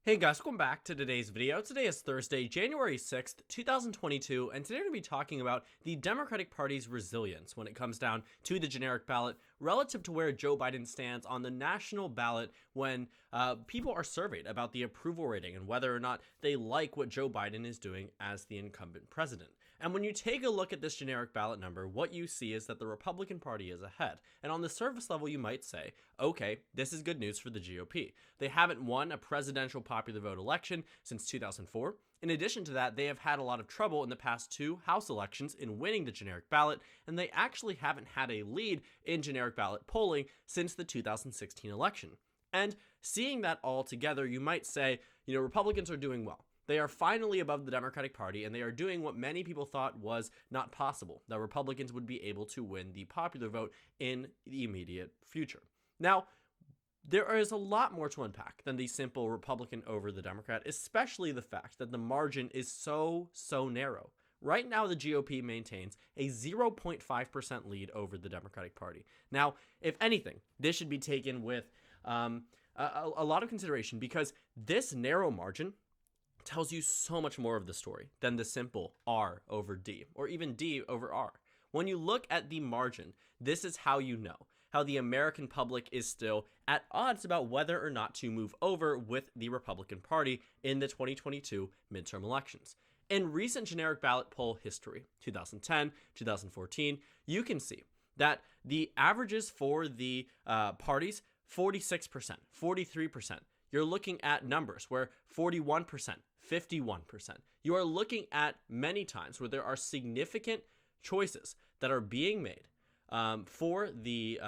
Hey guys, welcome back to today's video. Today is Thursday, January 6th, 2022, and today we're going to be talking about the Democratic Party's resilience when it comes down to the generic ballot relative to where Joe Biden stands on the national ballot when people are surveyed about the approval rating and whether or not they like what Joe Biden is doing as the incumbent president. And when you take a look at this generic ballot number, what you see is that the Republican Party is ahead. And on the surface level, you might say, okay, this is good news for the GOP. They haven't won a presidential popular vote election since 2004. In addition to that, they have had a lot of trouble in the past two House elections in winning the generic ballot, and they actually haven't had a lead in generic ballot polling since the 2016 election. And seeing that all together, you might say, Republicans are doing well. They are finally above the Democratic Party, and they are doing what many people thought was not possible, that Republicans would be able to win the popular vote in the immediate future. Now, there is a lot more to unpack than the simple Republican over the Democrat, especially the fact that the margin is so narrow. Right now, the GOP maintains a 0.5% lead over the Democratic Party. Now, if anything, this should be taken with a lot of consideration because this narrow margin tells you so much more of the story than the simple R over D, or even D over R. When you look at the margin, this is how you know how the American public is still at odds about whether or not to move over with the Republican Party in the 2022 midterm elections. In recent generic ballot poll history, 2010, 2014, you can see that the averages for the parties, 46%, 43%. You're looking at numbers where 41%, 51%. You are looking at many times where there are significant choices that are being made for the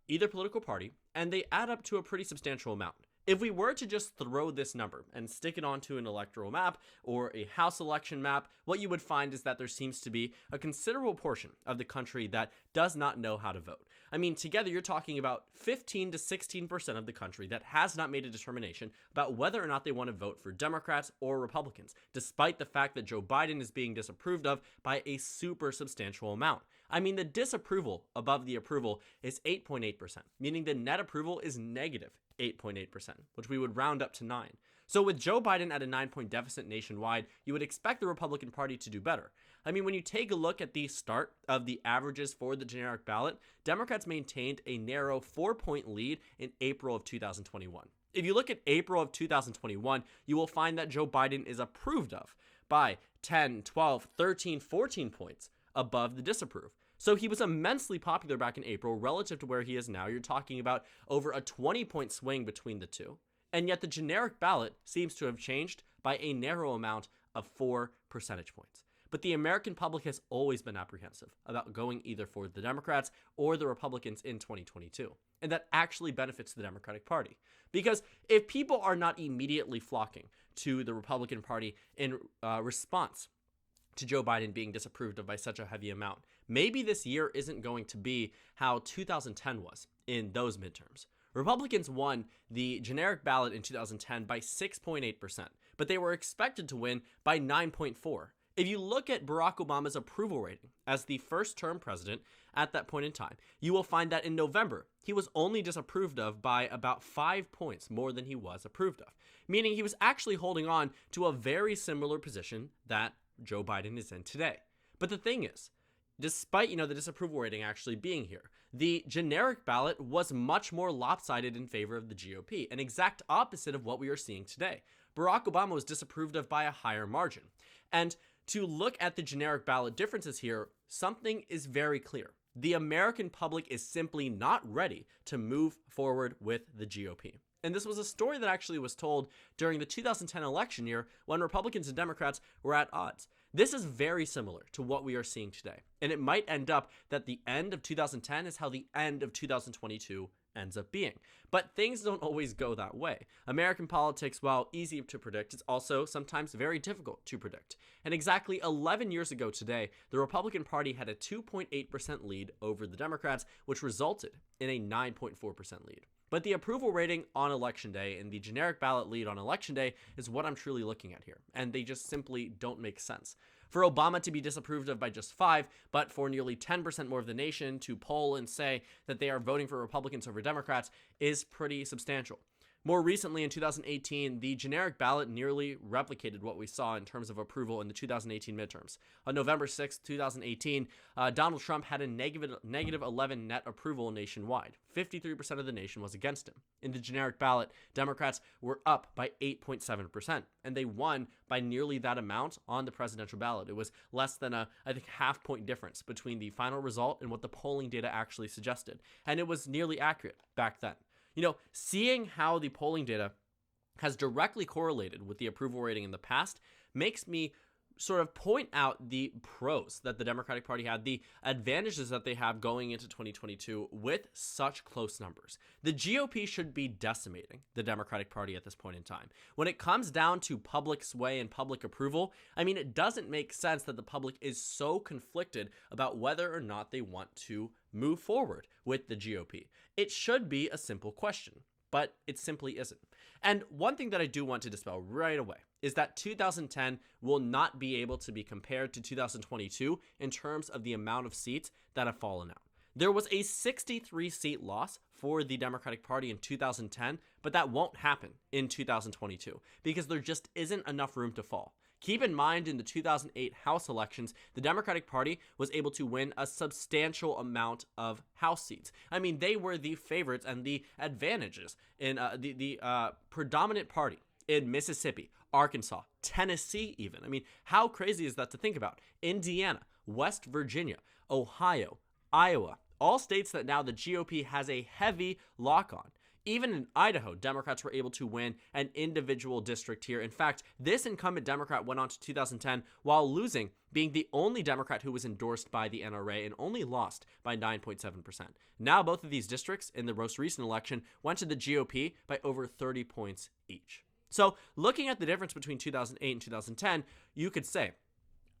either political party, and they add up to a pretty substantial amount. If we were to just throw this number and stick it onto an electoral map or a House election map, what you would find is that there seems to be a considerable portion of the country that does not know how to vote. I mean, together you're talking about 15 to 16% of the country that has not made a determination about whether or not they want to vote for Democrats or Republicans, despite the fact that Joe Biden is being disapproved of by a super substantial amount. I mean, the disapproval above the approval is 8.8%, meaning the net approval is negative 8.8%, which we would round up to 9. So with Joe Biden at a 9-point deficit nationwide, you would expect the Republican Party to do better. I mean, when you take a look at the start of the averages for the generic ballot, Democrats maintained a narrow 4-point lead in April of 2021. If you look at April of 2021, you will find that Joe Biden is approved of by 10, 12, 13, 14 points above the disapprove. So he was immensely popular back in April relative to where he is now. You're talking about over a 20-point swing between the two. And yet the generic ballot seems to have changed by a narrow amount of 4 percentage points. But the American public has always been apprehensive about going either for the Democrats or the Republicans in 2022. And that actually benefits the Democratic Party. Because if people are not immediately flocking to the Republican Party in response to Joe Biden being disapproved of by such a heavy amount, maybe this year isn't going to be how 2010 was in those midterms. Republicans won the generic ballot in 2010 by 6.8%, but they were expected to win by 9.4%. If you look at Barack Obama's approval rating as the first-term president at that point in time, you will find that in November, he was only disapproved of by about 5 points more than he was approved of, meaning he was actually holding on to a very similar position that Joe Biden is in today. But the thing is, despite, the disapproval rating actually being here, the generic ballot was much more lopsided in favor of the GOP, an exact opposite of what we are seeing today. Barack Obama was disapproved of by a higher margin. And to look at the generic ballot differences here, something is very clear. The American public is simply not ready to move forward with the GOP. And this was a story that actually was told during the 2010 election year when Republicans and Democrats were at odds. This is very similar to what we are seeing today. And it might end up that the end of 2010 is how the end of 2022 ends up being. But things don't always go that way. American politics, while easy to predict, is also sometimes very difficult to predict. And exactly 11 years ago today, the Republican Party had a 2.8% lead over the Democrats, which resulted in a 9.4% lead. But the approval rating on election day and the generic ballot lead on election day is what I'm truly looking at here. And they just simply don't make sense. For Obama to be disapproved of by just 5, but for nearly 10% more of the nation to poll and say that they are voting for Republicans over Democrats is pretty substantial. More recently, in 2018, the generic ballot nearly replicated what we saw in terms of approval in the 2018 midterms. On November 6, 2018, Donald Trump had a negative 11 net approval nationwide. 53% of the nation was against him. In the generic ballot, Democrats were up by 8.7%, and they won by nearly that amount on the presidential ballot. It was less than a, I think, half-point difference between the final result and what the polling data actually suggested, and it was nearly accurate back then. You know, seeing how the polling data has directly correlated with the approval rating in the past makes me sort of point out the pros that the Democratic Party had, the advantages that they have going into 2022 with such close numbers. The GOP should be decimating the Democratic Party at this point in time. When it comes down to public sway and public approval, I mean, it doesn't make sense that the public is so conflicted about whether or not they want to move forward with the GOP. It should be a simple question, but it simply isn't. And one thing that I do want to dispel right away is that 2010 will not be able to be compared to 2022 in terms of the amount of seats that have fallen out. There was a 63-seat loss for the Democratic Party in 2010, but that won't happen in 2022 because there just isn't enough room to fall. Keep in mind, in the 2008 House elections, the Democratic Party was able to win a substantial amount of House seats. I mean, they were the favorites and the advantages in the predominant party in Mississippi, Arkansas, Tennessee even. I mean, how crazy is that to think about? Indiana, West Virginia, Ohio, Iowa, all states that now the GOP has a heavy lock on. Even in Idaho, Democrats were able to win an individual district here. In fact, this incumbent Democrat went on to 2010 while losing, being the only Democrat who was endorsed by the NRA and only lost by 9.7%. Now, both of these districts in the most recent election went to the GOP by over 30 points each. So, looking at the difference between 2008 and 2010, you could say,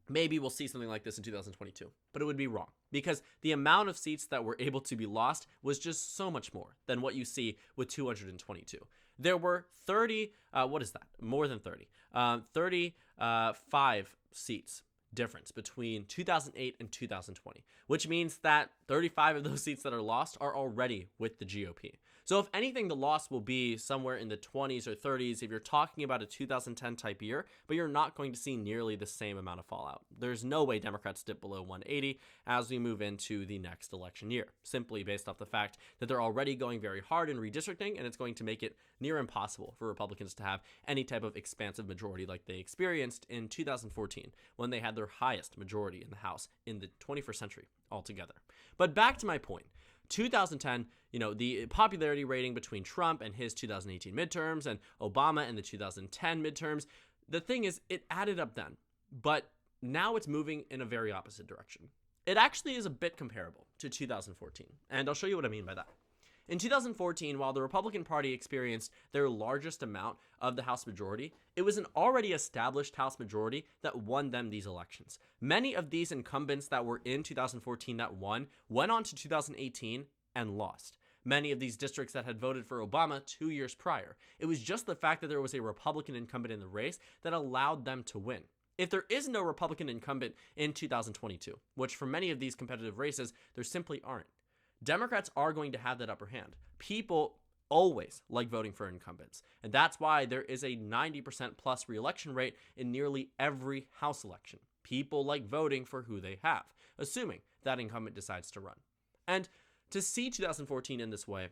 maybe we'll see something like this in 2022, but it would be wrong because the amount of seats that were able to be lost was just so much more than what you see with 222. There were 35 seats difference between 2008 and 2020, which means that 35 of those seats that are lost are already with the GOP. So if anything, the loss will be somewhere in the 20s or 30s if you're talking about a 2010 type year, but you're not going to see nearly the same amount of fallout. There's no way Democrats dip below 180 as we move into the next election year, simply based off the fact that they're already going very hard in redistricting, and it's going to make it near impossible for Republicans to have any type of expansive majority like they experienced in 2014 when they had their highest majority in the House in the 21st century altogether. But back to my point. 2010, the popularity rating between Trump and his 2018 midterms and Obama and the 2010 midterms, the thing is, it added up then, but now it's moving in a very opposite direction. It actually is a bit comparable to 2014, and I'll show you what I mean by that. In 2014, while the Republican Party experienced their largest amount of the House majority, it was an already established House majority that won them these elections. Many of these incumbents that were in 2014 that won went on to 2018 and lost. Many of these districts that had voted for Obama 2 years prior. It was just the fact that there was a Republican incumbent in the race that allowed them to win. If there is no Republican incumbent in 2022, which for many of these competitive races, there simply aren't, Democrats are going to have that upper hand. People always like voting for incumbents, and that's why there is a 90% plus re-election rate in nearly every House election. People like voting for who they have, assuming that incumbent decides to run. And to see 2014 in this way,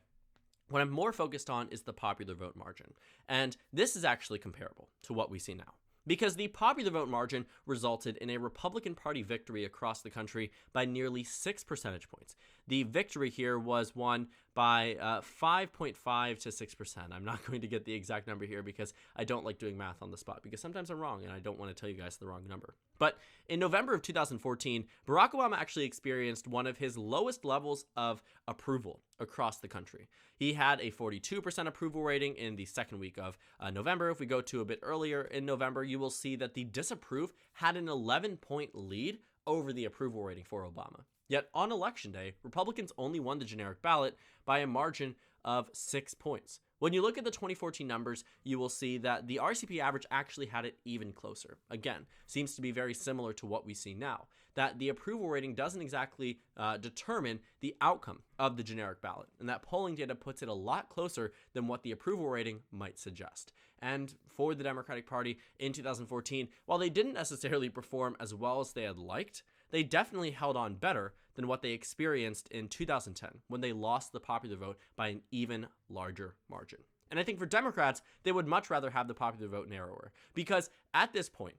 what I'm more focused on is the popular vote margin, and this is actually comparable to what we see now. Because the popular vote margin resulted in a Republican Party victory across the country by nearly 6 percentage points. The victory here was won by 5.5 to 6%. I'm not going to get the exact number here because I don't like doing math on the spot because sometimes I'm wrong and I don't want to tell you guys the wrong number. But in November of 2014, Barack Obama actually experienced one of his lowest levels of approval across the country. He had a 42% approval rating in the second week of November. If we go to a bit earlier in November, you will see that the disapprove had an 11-point lead over the approval rating for Obama. Yet on election day, Republicans only won the generic ballot by a margin of 6 points, When you look at the 2014 numbers, you will see that the RCP average actually had it even closer. Again, seems to be very similar to what we see now, that the approval rating doesn't exactly determine the outcome of the generic ballot, and that polling data puts it a lot closer than what the approval rating might suggest. And for the Democratic Party in 2014, while they didn't necessarily perform as well as they had liked, they definitely held on better than what they experienced in 2010 when they lost the popular vote by an even larger margin. And I think for Democrats, they would much rather have the popular vote narrower, because at this point,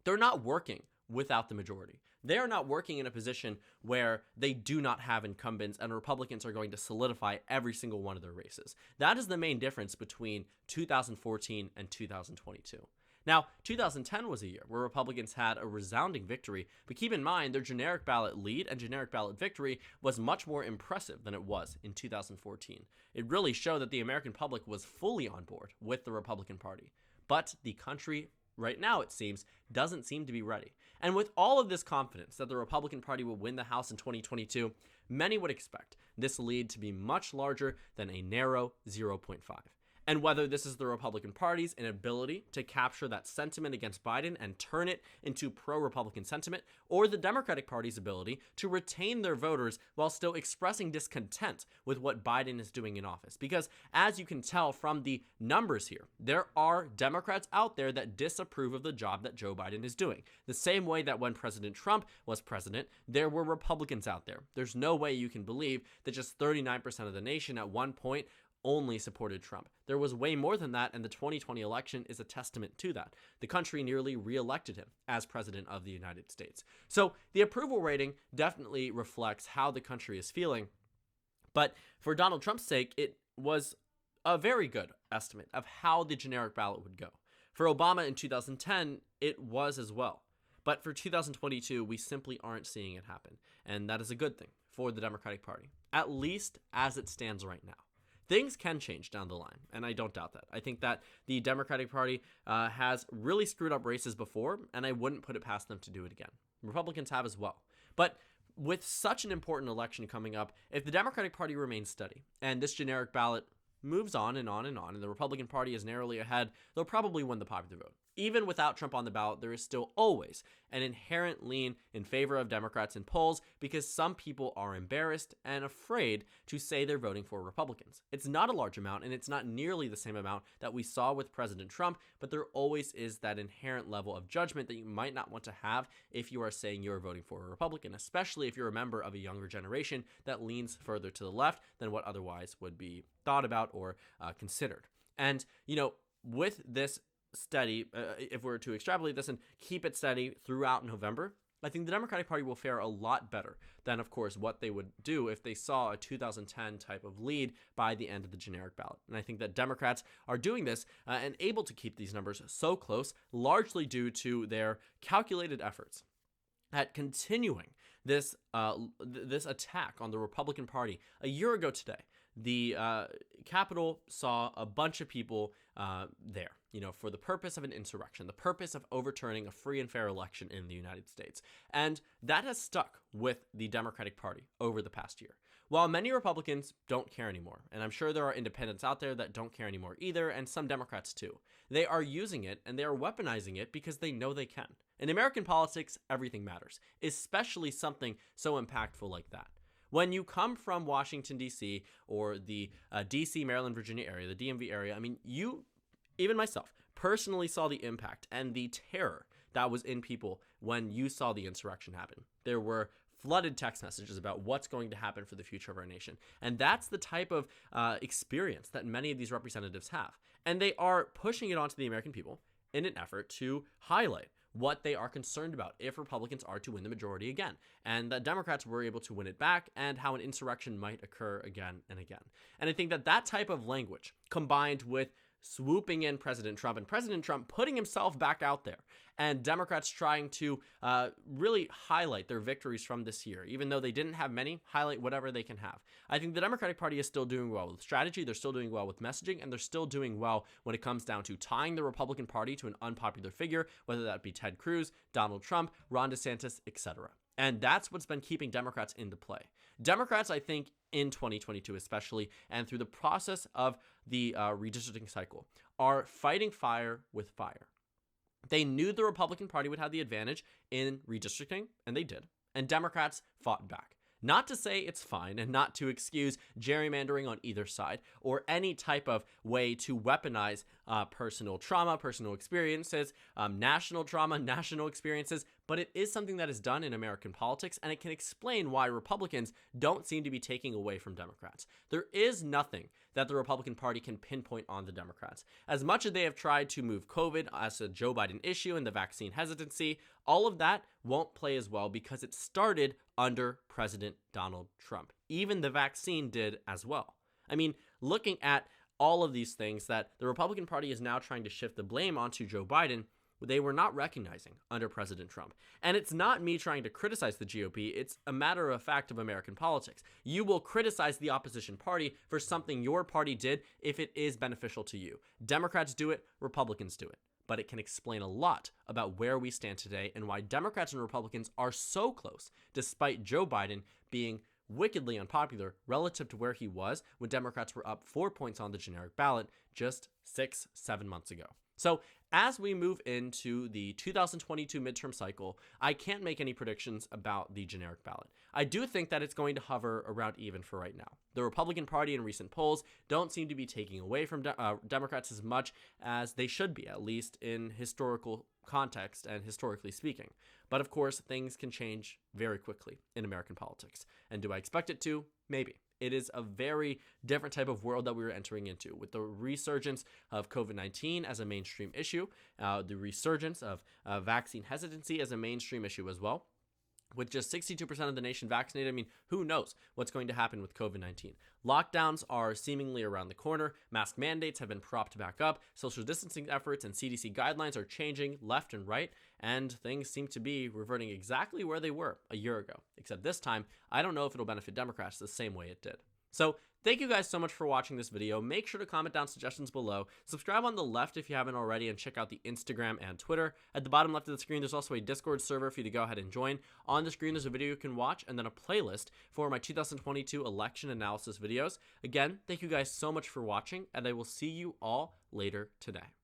they're not working without the majority. They are not working in a position where they do not have incumbents and Republicans are going to solidify every single one of their races. That is the main difference between 2014 and 2022. Now, 2010 was a year where Republicans had a resounding victory, but keep in mind their generic ballot lead and generic ballot victory was much more impressive than it was in 2014. It really showed that the American public was fully on board with the Republican Party. But the country right now, it seems, doesn't seem to be ready. And with all of this confidence that the Republican Party will win the House in 2022, many would expect this lead to be much larger than a narrow 0.5. And whether this is the Republican Party's inability to capture that sentiment against Biden and turn it into pro-Republican sentiment, or the Democratic Party's ability to retain their voters while still expressing discontent with what Biden is doing in office. Because as you can tell from the numbers here, there are Democrats out there that disapprove of the job that Joe Biden is doing. The same way that when President Trump was president, there were Republicans out there. There's no way you can believe that just 39% of the nation at one point only supported Trump. There was way more than that, and the 2020 election is a testament to that. The country nearly re-elected him as president of the United States. So the approval rating definitely reflects how the country is feeling. But for Donald Trump's sake, it was a very good estimate of how the generic ballot would go. For Obama in 2010, it was as well. But for 2022, we simply aren't seeing it happen. And that is a good thing for the Democratic Party, at least as it stands right now. Things can change down the line, and I don't doubt that. I think that the Democratic Party has really screwed up races before, and I wouldn't put it past them to do it again. Republicans have as well. But with such an important election coming up, if the Democratic Party remains steady, and this generic ballot moves on and on and on, and the Republican Party is narrowly ahead, they'll probably win the popular vote. Even without Trump on the ballot, there is still always an inherent lean in favor of Democrats in polls because some people are embarrassed and afraid to say they're voting for Republicans. It's not a large amount, and it's not nearly the same amount that we saw with President Trump, but there always is that inherent level of judgment that you might not want to have if you are saying you're voting for a Republican, especially if you're a member of a younger generation that leans further to the left than what otherwise would be thought about or considered. And, with this steady, if we were to extrapolate this and keep it steady throughout November, I think the Democratic Party will fare a lot better than, of course, what they would do if they saw a 2010 type of lead by the end of the generic ballot. And I think that Democrats are doing this and able to keep these numbers so close, largely due to their calculated efforts at continuing this attack on the Republican Party. A year ago today, the Capitol saw a bunch of people there, for the purpose of an insurrection, the purpose of overturning a free and fair election in the United States. And that has stuck with the Democratic Party over the past year. While many Republicans don't care anymore, and I'm sure there are independents out there that don't care anymore either, and some Democrats too, they are using it and they are weaponizing it because they know they can. In American politics, everything matters, especially something so impactful like that. When you come from Washington, D.C., or the D.C., Maryland, Virginia area, the DMV area, you, even myself, personally saw the impact and the terror that was in people when you saw the insurrection happen. There were flooded text messages about what's going to happen for the future of our nation. And that's the type of experience that many of these representatives have. And they are pushing it onto the American people in an effort to highlight what they are concerned about if Republicans are to win the majority again, and that Democrats were able to win it back, and how an insurrection might occur again and again. And I think that that type of language, combined with swooping in President Trump and President Trump putting himself back out there, and Democrats trying to really highlight their victories from this year, even though they didn't have many, highlight whatever they can have. I think the Democratic Party is still doing well with strategy, they're still doing well with messaging, and they're still doing well when it comes down to tying the Republican Party to an unpopular figure, whether that be Ted Cruz, Donald Trump, Ron DeSantis, etc. And that's what's been keeping Democrats into play. Democrats, I think, in 2022 especially, and through the process of the redistricting cycle, are fighting fire with fire. They knew the Republican Party would have the advantage in redistricting, and they did. And Democrats fought back. Not to say it's fine and not to excuse gerrymandering on either side or any type of way to weaponize personal trauma, personal experiences, national trauma, national experiences, but it is something that is done in American politics, and it can explain why Republicans don't seem to be taking away from Democrats. There is nothing that the Republican Party can pinpoint on the Democrats. As much as they have tried to move COVID as a Joe Biden issue and the vaccine hesitancy, all of that won't play as well because it started under President Donald Trump. Even the vaccine did as well. I mean, looking at all of these things that the Republican Party is now trying to shift the blame onto Joe Biden, they were not recognizing under President Trump. And it's not me trying to criticize the GOP, it's a matter of fact of American politics. You will criticize the opposition party for something your party did if it is beneficial to you. Democrats do it, Republicans do it. But it can explain a lot about where we stand today and why Democrats and Republicans are so close, despite Joe Biden being wickedly unpopular relative to where he was when Democrats were up 4 points on the generic ballot just 6-7 months ago. So as we move into the 2022 midterm cycle, I can't make any predictions about the generic ballot. I do think that it's going to hover around even for right now. The Republican Party in recent polls don't seem to be taking away from Democrats as much as they should be, at least in historical context and historically speaking. But of course, things can change very quickly in American politics. And do I expect it to? Maybe. It is a very different type of world that we are entering into with the resurgence of COVID-19 as a mainstream issue, the resurgence of vaccine hesitancy as a mainstream issue as well. With just 62% of the nation vaccinated, I mean, who knows what's going to happen with COVID-19? Lockdowns are seemingly around the corner. Mask mandates have been propped back up. Social distancing efforts and CDC guidelines are changing left and right, and things seem to be reverting exactly where they were a year ago. Except this time, I don't know if it'll benefit Democrats the same way it did. So thank you guys so much for watching this video. Make sure to comment down suggestions below. Subscribe on the left if you haven't already, and check out the Instagram and Twitter. At the bottom left of the screen, there's also a Discord server for you to go ahead and join. On the screen, there's a video you can watch, and then a playlist for my 2022 election analysis videos. Again, thank you guys so much for watching, and I will see you all later today.